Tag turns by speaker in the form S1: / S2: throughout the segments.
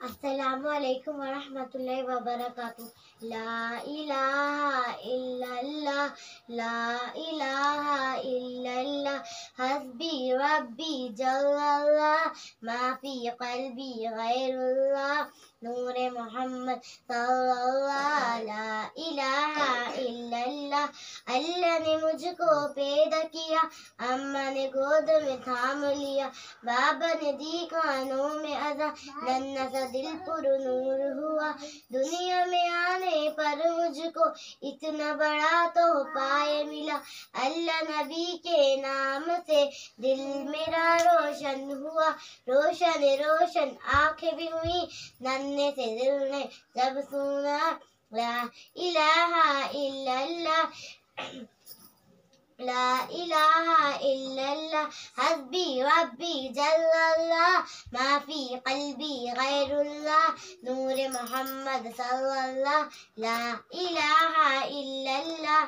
S1: السلام علیکم ورحمۃ اللہ وبرکاتہ۔ لا الہ الا اللہ، لا الہ الا اللہ، حسبی ربی جل اللہ، ما فی قلبی غیر اللہ، نور محمد صلی اللہ، لا الہ الا اللہ۔ اللہ نے مجھ کو پیدا کیا، اماں نے گود میں تھام لیا، بابا نے دی کانوں میں اذان، ننھا سا دل پر نور ہوا، دنیا میں آنے پر مجھ کو اتنا بڑا تحفہ ملا، اللہ نبی کے نام سے دل میرا روشن ہوا، روشن روشن آنکھیں بھی ہوئی، ننھے سے دل نے جب سنا لا الہ الا اللہ، لا الہ الا اللہ، حسبی ربی جل اللہ، ما فی قلبی غیر اللہ، نور محمد صلی اللہ، لا الہ الا اللہ۔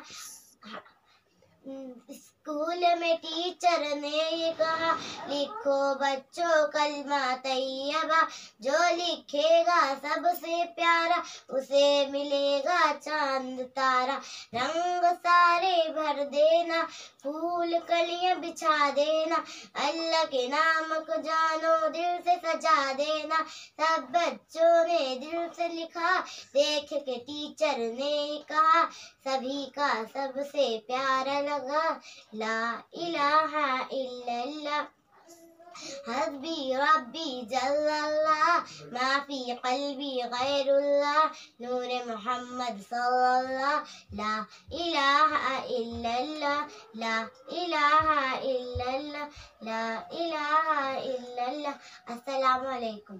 S1: اسکول میں ٹیچر نے یہ کہا، لکھو بچوں کلمہ طیبہ، جو لکھے گا سب سے پیارا اسے ملے گا چاند تارا، رنگ سارے بھر دینا، پھول کلیاں بچھا دینا، اللہ کے نام کو جانو دل سے سجا دینا، سب بچوں نے دل سے لکھا، دیکھ کے ٹیچر نے کہا، سبھی کا سب سے پیارا لگا، لا الہ الا اللہ، حسبی ربی جل اللہ، ما فی قلبی غیر اللہ، نور محمد صلی اللہ، لا الہ الا اللہ، لا الہ الا اللہ، لا الہ الا اللہ۔ السلام علیکم۔